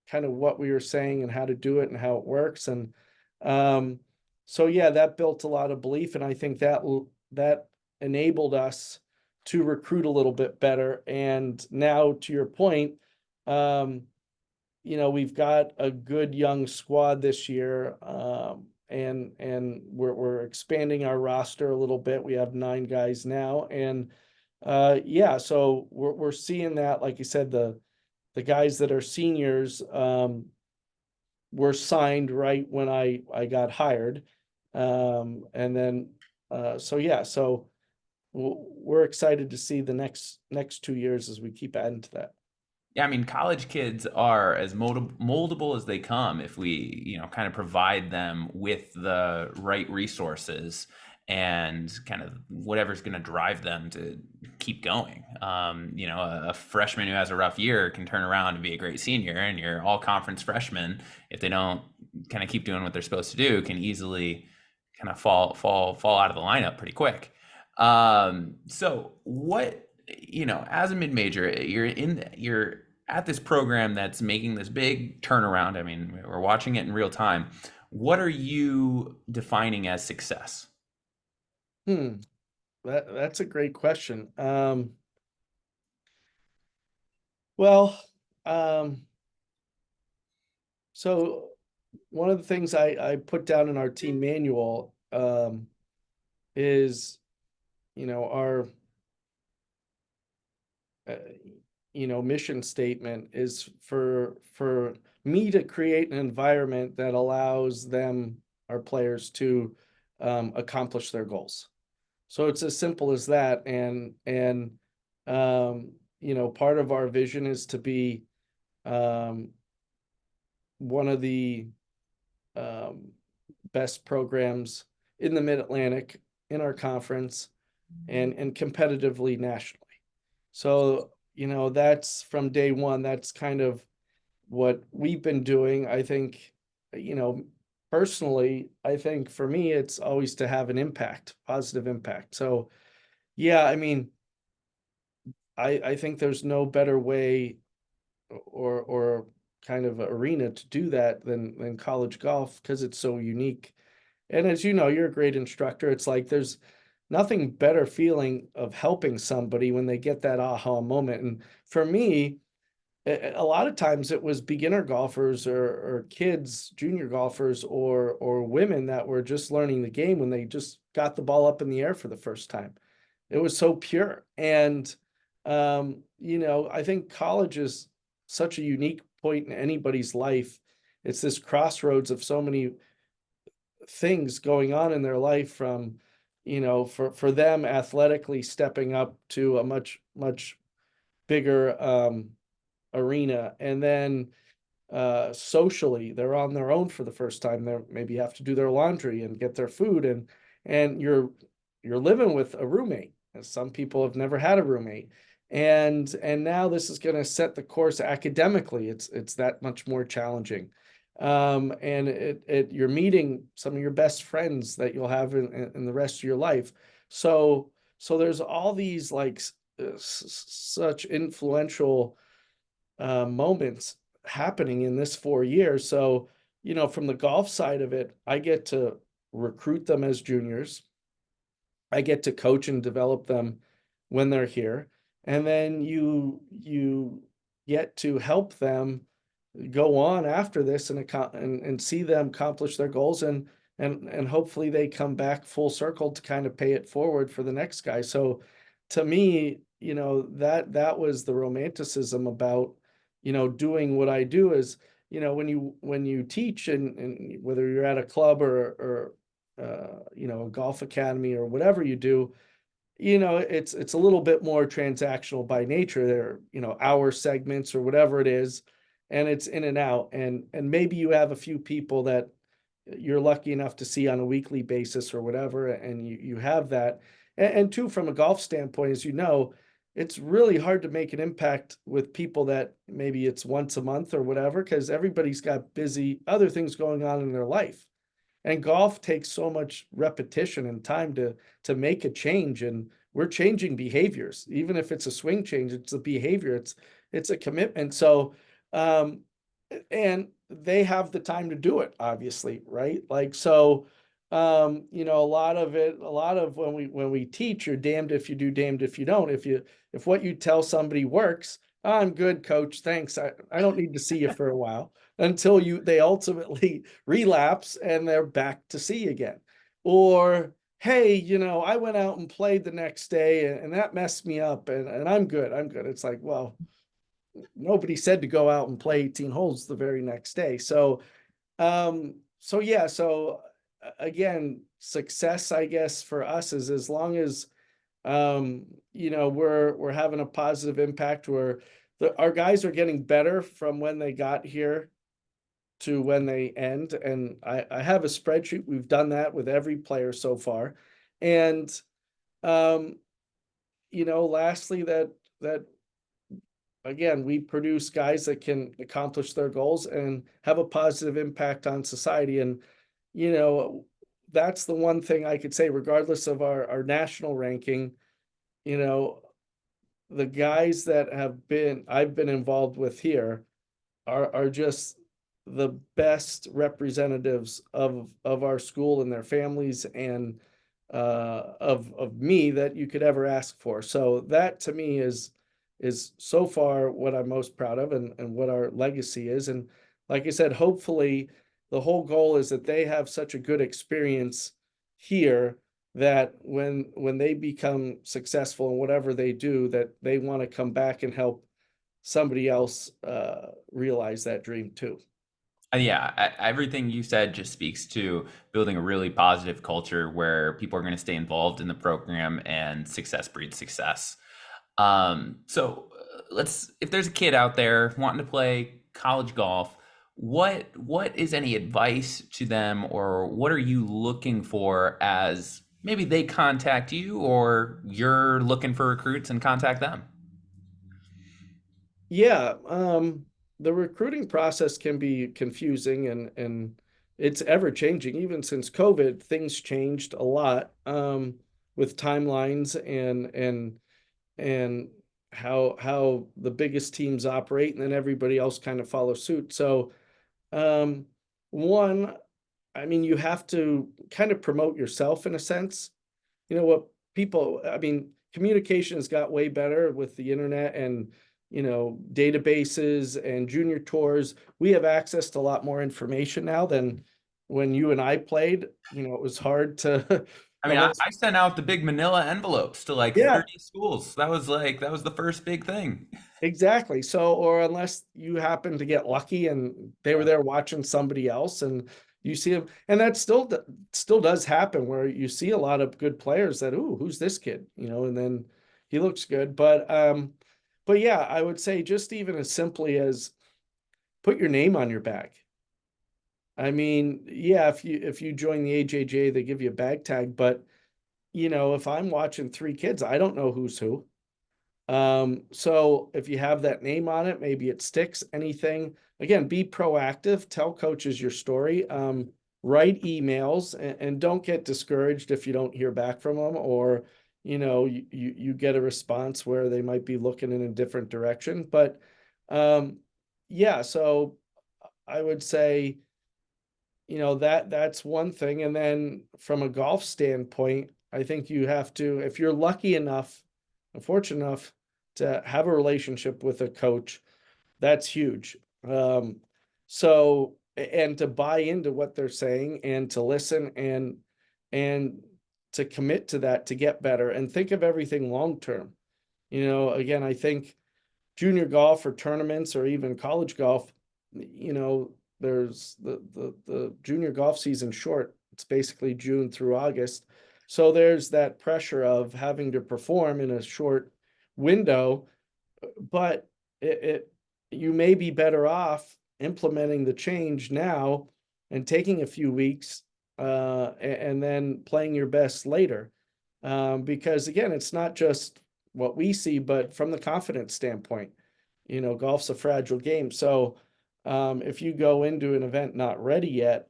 kind of what we were saying and how to do it and how it works. And so, yeah, that built a lot of belief. And I think that enabled us to recruit a little bit better. And now, to your point, we've got a good young squad this year. And we're expanding our roster a little bit. We have 9 guys now. And yeah, so we're seeing that, like you said, the guys that are seniors were signed right when I got hired. And then so yeah, so we're excited to see the next 2 years as we keep adding to that. Yeah, I mean, college kids are as moldable as they come if we, kind of provide them with the right resources and kind of whatever's going to drive them to keep going. A freshman who has a rough year can turn around and be a great senior, and your all conference freshman, if they don't kind of keep doing what they're supposed to do, can easily kind of fall out of the lineup pretty quick. So what, as a mid-major, you're at this program that's making this big turnaround. I mean, we're watching it in real time. What are you defining as success? That's a great question. Well, so one of the things I put down in our team manual is, our mission statement is for me to create an environment that allows them, our players, to accomplish their goals. So it's as simple as that. And part of our vision is to be one of the best programs in the Mid-Atlantic, in our conference, and competitively nationally. So, that's from day one. That's kind of what we've been doing. I think, personally, I think for me, it's always to have an impact, positive impact. So, yeah, I mean, I think there's no better way or kind of arena to do that than college golf, because it's so unique. And as you know, you're a great instructor. It's like there's nothing better feeling of helping somebody when they get that aha moment. And for me, a lot of times it was beginner golfers or kids, junior golfers, or women that were just learning the game when they just got the ball up in the air for the first time. It was so pure. And, I think college is such a unique point in anybody's life. It's this crossroads of so many things going on in their life, from, for them athletically stepping up to a much, much bigger arena. And then socially, they're on their own for the first time. They maybe have to do their laundry and get their food, and you're living with a roommate. Some people have never had a roommate. And now this is going to set the course academically. It's that much more challenging. And you're meeting some of your best friends that you'll have in the rest of your life. So there's all these like such influential moments happening in this 4 years. So, from the golf side of it, I get to recruit them as juniors. I get to coach and develop them when they're here. And then you get to help them go on after this and see them accomplish their goals, and hopefully they come back full circle to kind of pay it forward for the next guy. So to me, that was the romanticism about, doing what I do is, when you teach, and whether you're at a club or a golf academy or whatever you do, it's a little bit more transactional by nature. There, hour segments or whatever it is, and it's in and out. And maybe you have a few people that, you're lucky enough to see on a weekly basis or whatever, and you have that. And two, from a golf standpoint, as you know, it's really hard to make an impact with people that maybe it's once a month or whatever, because everybody's got busy other things going on in their life. And golf takes so much repetition and time to make a change. And we're changing behaviors. Even if it's a swing change, it's a behavior, it's a commitment. So and they have the time to do it, obviously, right? Like, so you know, a lot of when we teach, you're damned if you do, damned if you don't. If what you tell somebody works, I'm good, coach, thanks, I don't need to see you for a while, until they ultimately relapse and they're back to see again. Or, hey, you know, I went out and played the next day and that messed me up, and I'm good. It's like, well, nobody said to go out and play 18 holes the very next day. So yeah, so again, success, I guess, for us is as long as you know, we're having a positive impact where our guys are getting better from when they got here to when they end. And I have a spreadsheet. We've done that with every player so far. And you know, lastly, that again, we produce guys that can accomplish their goals and have a positive impact on society. And, you know, that's the one thing I could say, regardless of our national ranking, you know, the guys that I've been involved with here are just the best representatives of our school and their families, and of me that you could ever ask for. So that to me is so far what I'm most proud of, and what our legacy is. And like I said, hopefully the whole goal is that they have such a good experience here that when they become successful in whatever they do, that they want to come back and help somebody else realize that dream too. Yeah, everything you said just speaks to building a really positive culture where people are going to stay involved in the program, and success breeds success. So if there's a kid out there wanting to play college golf, what is any advice to them, or what are you looking for as maybe they contact you, or you're looking for recruits and contact them? Yeah, the recruiting process can be confusing, and it's ever changing. Even since COVID, things changed a lot with timelines and how the biggest teams operate, and then everybody else kind of follows suit. So um, one, I mean, you have to kind of promote yourself in a sense. You know what people, I mean, communication has got way better with the internet and, you know, databases and junior tours. We have access to a lot more information now than when you and I played. You know, it was hard to I mean, unless, I sent out the big manila envelopes to like yeah, 30 schools. That was the first big thing. exactly. So, or unless you happen to get lucky and they were there watching somebody else and you see them, and that still does happen where you see a lot of good players that, ooh, who's this kid? You know, and then he looks good. But yeah, I would say just even as simply as put your name on your bag. I mean, yeah, if you join the AJJ, they give you a bag tag, but you know, if I'm watching three kids, I don't know who's who. So if you have that name on it, maybe it sticks, anything. Again, be proactive, tell coaches your story, write emails, and don't get discouraged if you don't hear back from them, or, you know, you get a response where they might be looking in a different direction. But, yeah, so I would say, you know, that's one thing. And then from a golf standpoint, I think you have to, if you're lucky enough and fortunate enough to have a relationship with a coach, that's huge. So, and to buy into what they're saying and to listen and to commit to that, to get better and think of everything long term. You know, again, I think junior golf or tournaments or even college golf, you know, there's the junior golf season short. It's basically June through August. So there's that pressure of having to perform in a short window, but you may be better off implementing the change now and taking a few weeks, and then playing your best later. Because again, it's not just what we see, but from the confidence standpoint, golf's a fragile game. So if you go into an event not ready yet,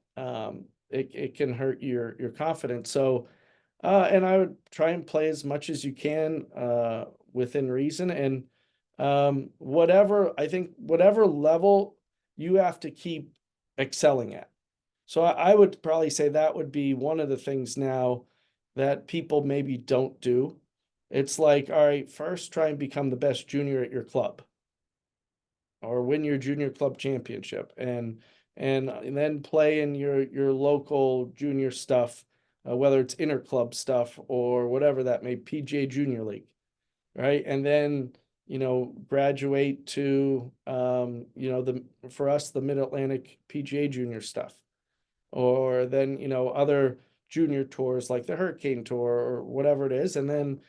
it can hurt your confidence. So and I would try and play as much as you can within reason, and whatever level you have to keep excelling at. So I would probably say that would be one of the things now that people maybe don't do. It's like, all right, first try and become the best junior at your club, or win your junior club championship, and then play in your local junior stuff, whether it's interclub stuff or whatever that may, PGA Junior League, right? And then graduate to for us, the Mid-Atlantic PGA Junior stuff, or then other junior tours like the Hurricane Tour or whatever it is, and then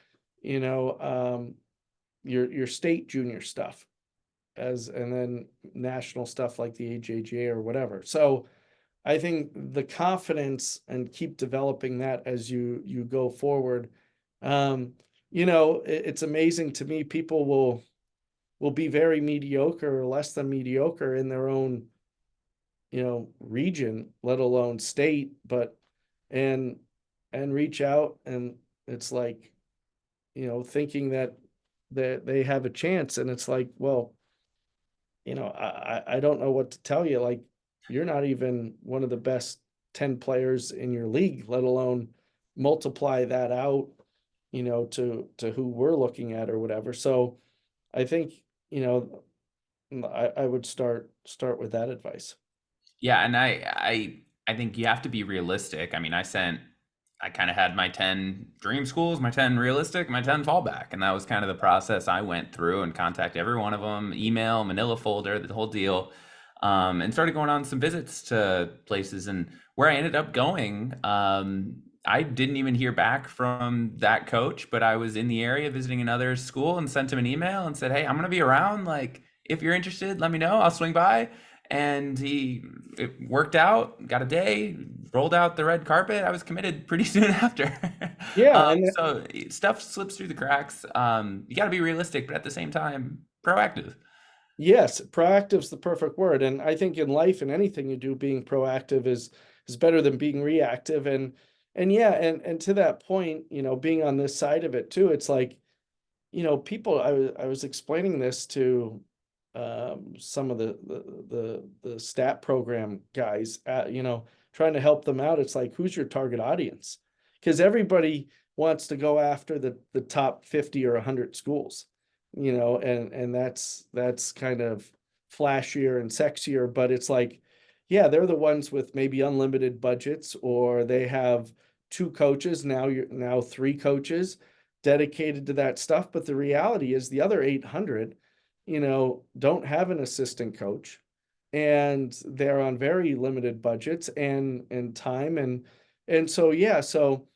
your state junior stuff, and then national stuff like the AJGA or whatever. So I think the confidence, and keep developing that as you go forward. It's amazing to me, people will be very mediocre or less than mediocre in their own region, let alone state, but and reach out, and it's like thinking that they have a chance, and it's like, well, I don't know what to tell you. Like, you're not even one of the best 10 players in your league, let alone multiply that out, to who we're looking at or whatever. So I think, I would start with that advice. Yeah, and I think you have to be realistic. I mean, I kind of had my 10 dream schools, my 10 realistic, my 10 fallback, and that was kind of the process I went through, and contact every one of them, email, manila folder, the whole deal, and started going on some visits to places. And where I ended up going, I didn't even hear back from that coach, but I was in the area visiting another school and sent him an email and said, hey, I'm going to be around. Like, if you're interested, let me know. I'll swing by. And it worked out, got a day, rolled out the red carpet. I was committed pretty soon after. Yeah. And so stuff slips through the cracks. You got to be realistic, but at the same time, proactive. yes, proactive's the perfect word. And I think in life and anything you do, being proactive is better than being reactive. And yeah, and to that point, being on this side of it too, it's like, people, I was explaining this to some of the stat program guys, trying to help them out. It's like, who's your target audience? Because everybody wants to go after the top 50 or 100 schools, and that's kind of flashier and sexier, but it's like, yeah, they're the ones with maybe unlimited budgets, or they have 2 coaches, now 3 coaches dedicated to that stuff. But the reality is the other 800, don't have an assistant coach, and they're on very limited budgets and time. And so, yeah, so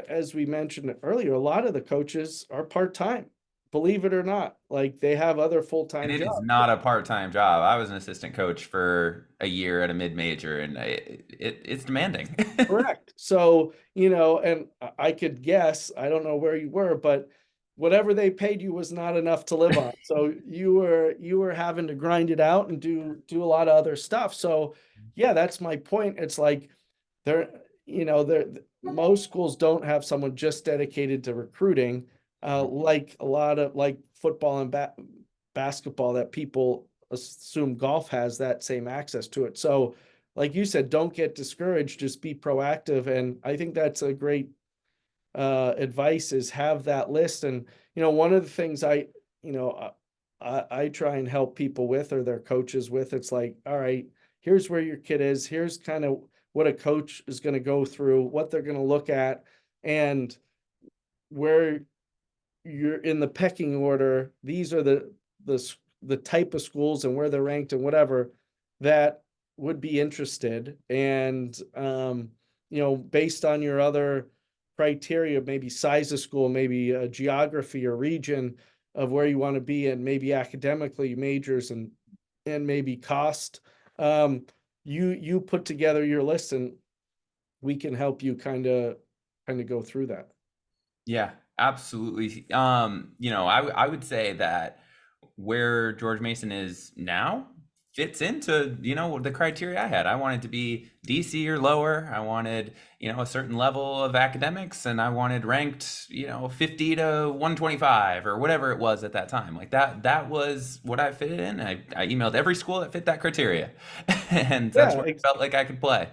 as we mentioned earlier, a lot of the coaches are part-time, believe it or not. Like, they have other And full-time it is jobs. not a part-time job. I was an assistant coach for a year at a mid-major, and it's demanding. Correct. So, and I could guess, I don't know where you were, but whatever they paid you was not enough to live on. So you were having to grind it out and do a lot of other stuff. So yeah, that's my point. It's like there, most schools don't have someone just dedicated to recruiting, like a lot of, like, football and basketball, that people assume golf has that same access to it. So like you said, don't get discouraged, just be proactive. And I think that's a great advice, is have that list. And one of the things I try and help people with, or their coaches with, it's like, all right, here's where your kid is, here's kind of what a coach is going to go through, what they're going to look at, and where you're in the pecking order. These are the type of schools and where they're ranked and whatever that would be interested. And based on your other criteria, maybe size of school, maybe geography or region of where you want to be, and maybe academically, majors, and maybe cost, you put together your list, and we can help you kind of go through that. Yeah, absolutely. I would say that where George Mason is now fits into, the criteria I had. I wanted to be DC or lower. I wanted, a certain level of academics, and I wanted ranked, 50 to 125 or whatever it was at that time. Like that was what I fit in. I emailed every school that fit that criteria. And that's Yeah, where I felt like I could play.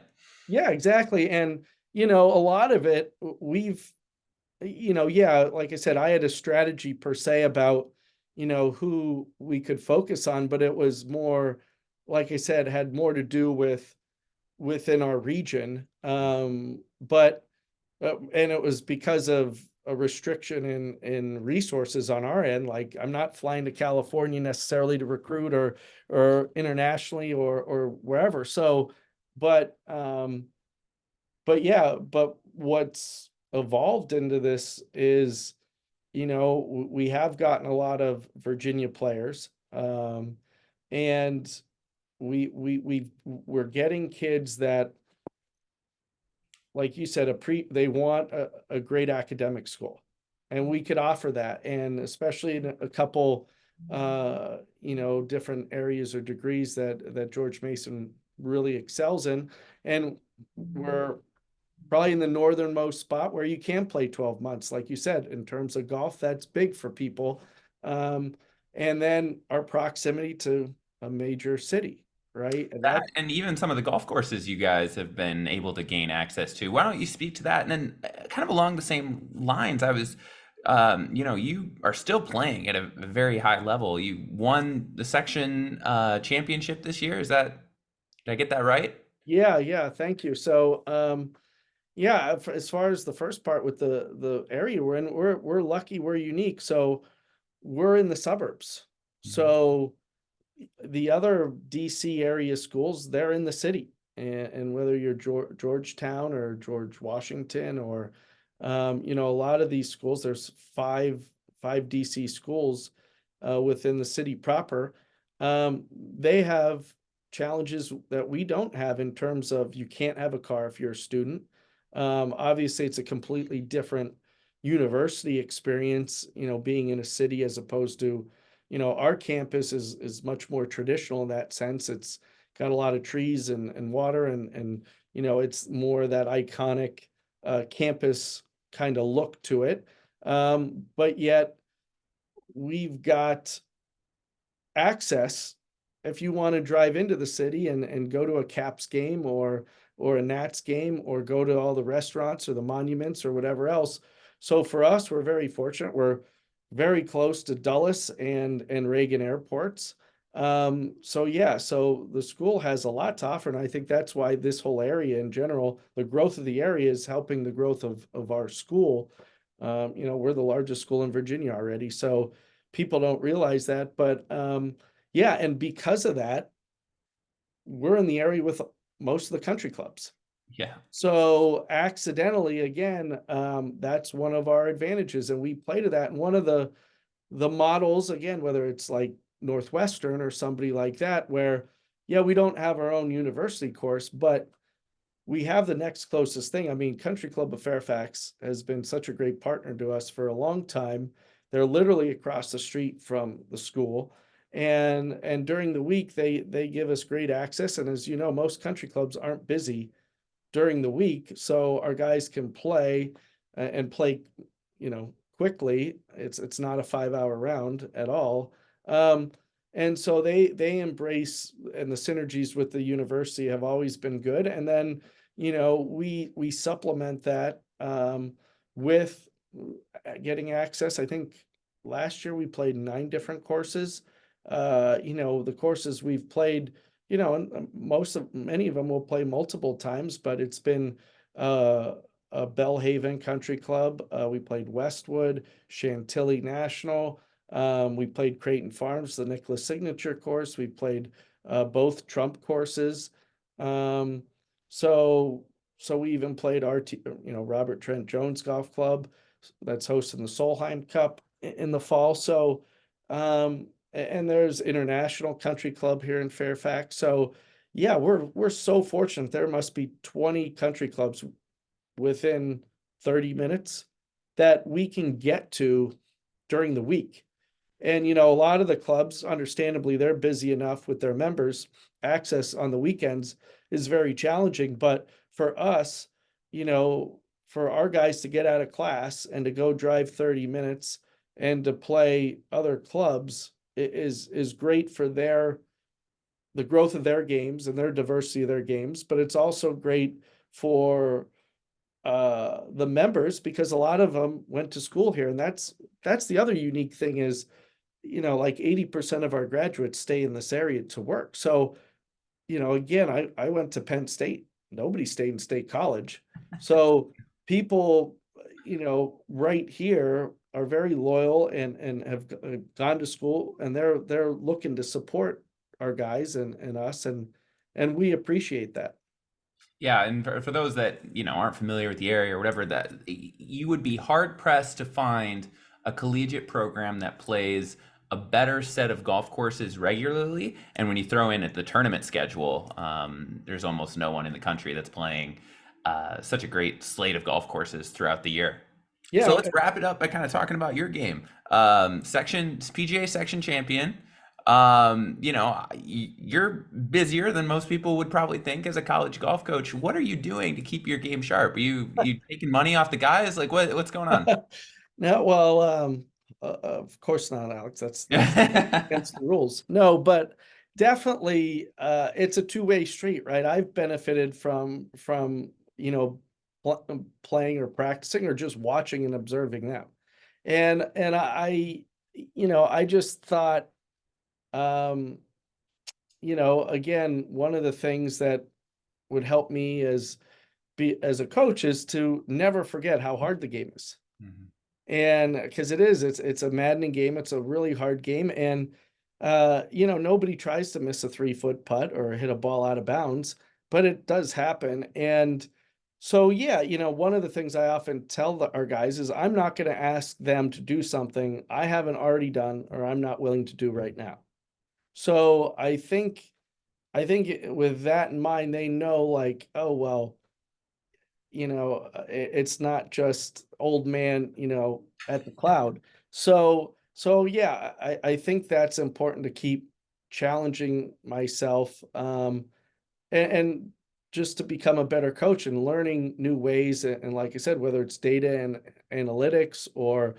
yeah, exactly. And a lot of it we've, yeah, like I said, I had a strategy per se about, who we could focus on, but it was more, like I said, had more to do with within our region. But and it was because of a restriction in resources on our end. Like, I'm not flying to California necessarily to recruit, or internationally, or wherever. So, but yeah, but what's evolved into this is, we have gotten a lot of Virginia players, and we're getting kids that, like you said, they want a great academic school, and we could offer that, and especially in a couple, different areas or degrees that George Mason really excels in, and we're probably in the northernmost spot where you can play 12 months, like you said, in terms of golf. That's big for people. Um, and then our proximity to a major city, right? And That that, and even some of the golf courses you guys have been able to gain access to. Why don't you speak to that? And then, kind of along the same lines, you are still playing at a very high level. You won the section championship this year. Did I get that right? yeah, thank you. So, yeah, as far as the first part with the area we're in, we're lucky, we're unique. So we're in the suburbs. Mhm. So the other DC area schools, they're in the city. And whether you're Georgetown or George Washington, or a lot of these schools, there's five DC schools within the city proper. They have challenges that we don't have, in terms of, you can't have a car if you're a student. Obviously, it's a completely different university experience, being in a city as opposed to, our campus is much more traditional in that sense. It's got a lot of trees and water, and it's more that iconic campus kind of look to it. But yet we've got access. If you want to drive into the city and go to a Caps game, or a Nats game, or go to all the restaurants or the monuments or whatever else. So for us, we're very fortunate. We're very close to Dulles and Reagan airports. So yeah, so the school has a lot to offer, and I think that's why this whole area in general, the growth of the area, is helping the growth of our school. We're the largest school in Virginia already, so people don't realize that, but yeah, and because of that, we're in the area with most of the country clubs. Yeah. So accidentally, again, that's one of our advantages, and we play to that. And one of the models, again, whether it's like Northwestern or somebody like that, where, yeah, we don't have our own university course, but we have the next closest thing. I mean, Country Club of Fairfax has been such a great partner to us for a long time. They're literally across the street from the school. And during the week, they give us great access. And as you know, most country clubs aren't busy during the week, so our guys can play, and play, quickly. It's not a 5-hour round at all. And so they embrace, and the synergies with the university have always been good. And then, we supplement that with getting access. I think last year we played 9 different courses. The courses we've played, and many of them will play multiple times, but it's been Bellhaven Country Club. We played Westwood, Chantilly National. We played Creighton Farms, the Nicholas Signature course. We played both Trump courses. Um, so we even played Robert Trent Jones Golf Club, that's hosting the Solheim Cup in the fall. So and there's International Country Club here in Fairfax. So Yeah, we're so fortunate. There must be 20 country clubs within 30 minutes that we can get to during the week. And, a lot of the clubs, understandably, they're busy enough with their members. Access on the weekends is very challenging. But for us, for our guys to get out of class and to go drive 30 minutes and to play other clubs is great for the growth of their games and their diversity of their games. But it's also great for the members, because a lot of them went to school here. And that's the other unique thing is, like 80% of our graduates stay in this area to work. So, again, I went to Penn State. Nobody stayed in State College. So people, right here are very loyal and have gone to school, and they're looking to support our guys and us, and we appreciate that. Yeah, and for those that aren't familiar with the area or whatever, that you would be hard pressed to find a collegiate program that plays a better set of golf courses regularly. And when you throw in at the tournament schedule, there's almost no one in the country that's playing such a great slate of golf courses throughout the year. Yeah. So let's wrap it up by kind of talking about your game. PGA section champion. You're busier than most people would probably think as a college golf coach. What are you doing to keep your game sharp? Are you taking money off the guys? Like what's going on? No, well, of course not, Alex. That's against the rules. No, but definitely, it's a two-way street, right? I've benefited from playing or practicing or just watching and observing them, and I just thought, again, one of the things that would help me as a coach is to never forget how hard the game is. Mhm. And because it's a maddening game. It's a really hard game. And, nobody tries to miss a 3-foot putt or hit a ball out of bounds, but it does happen. And so, yeah, one of the things I often tell our guys is I'm not going to ask them to do something I haven't already done or I'm not willing to do right now. So with that in mind, they know, like, oh, well, it's not just old man, at the cloud. So yeah, I think that's important to keep challenging myself, and just to become a better coach and learning new ways. And like I said, whether it's data and analytics or,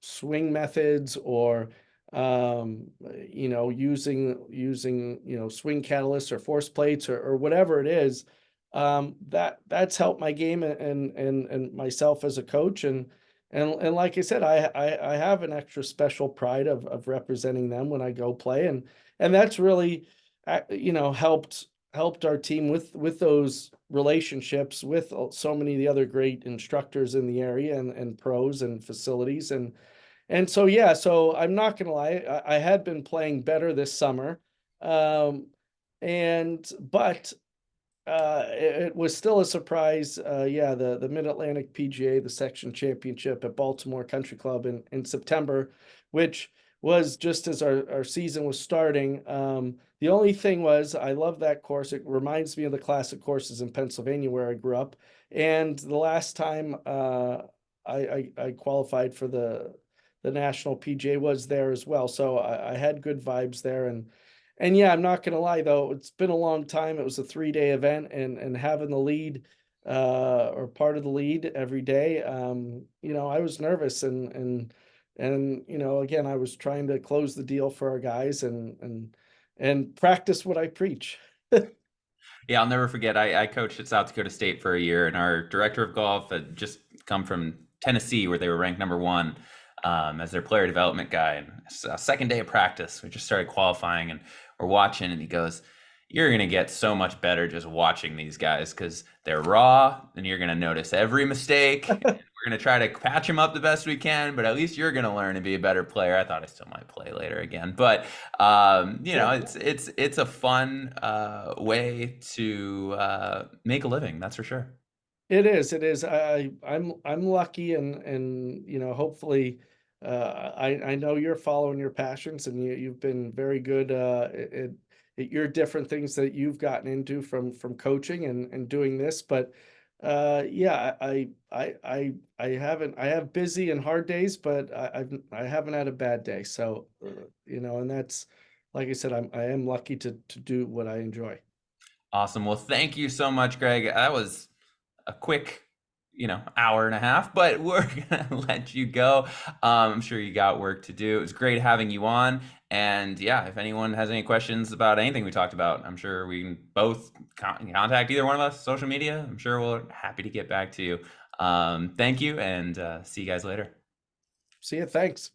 swing methods or, using, swing catalysts or force plates or whatever it is, that's helped my game and myself as a coach. And like I said, I have an extra special pride of representing them when I go play. And that's really, helped our team with those relationships with so many of the other great instructors in the area and pros and facilities. And so, yeah, so I'm not gonna lie, I had been playing better this summer. Um, but it was still a surprise. Yeah, the Mid-Atlantic PGA, the section championship at Baltimore Country Club in September, which was just as our season was starting. The only thing was, I love that course. It reminds me of the classic courses in Pennsylvania where I grew up. And the last time I qualified for the national PGA was there as well. So I had good vibes there. And yeah, I'm not gonna lie though, it's been a long time. It was a 3-day event, and having the lead or part of the lead every day, I was nervous and again, I was trying to close the deal for our guys and practice what I preach. Yeah, I'll never forget. I coached at South Dakota State for a year, and our director of golf had just come from Tennessee, where they were ranked #1 as their player development guy. And second day of practice, we just started qualifying, and we're watching, and he goes, "You're gonna get so much better just watching these guys because they're raw, and you're gonna notice every mistake. And we're gonna try to patch them up the best we can, but at least you're gonna learn and be a better player." I thought I still might play later again, but it's a fun way to make a living. That's for sure. It is. It is. I'm lucky, and hopefully, I know you're following your passions, and you've been very good your different things that you've gotten into from coaching and doing this. But yeah, I have busy and hard days, but I haven't had a bad day. So you know, and that's, like I said, I am lucky to do what I enjoy. Awesome. Well, thank you so much, Greg. That was a quick, hour and a half, but we're gonna let you go. I'm sure you got work to do. It was great having you on. And yeah, if anyone has any questions about anything we talked about, I'm sure we can both contact either one of us, social media. I'm sure we're happy to get back to you. Thank you, and see you guys later. See you. Thanks.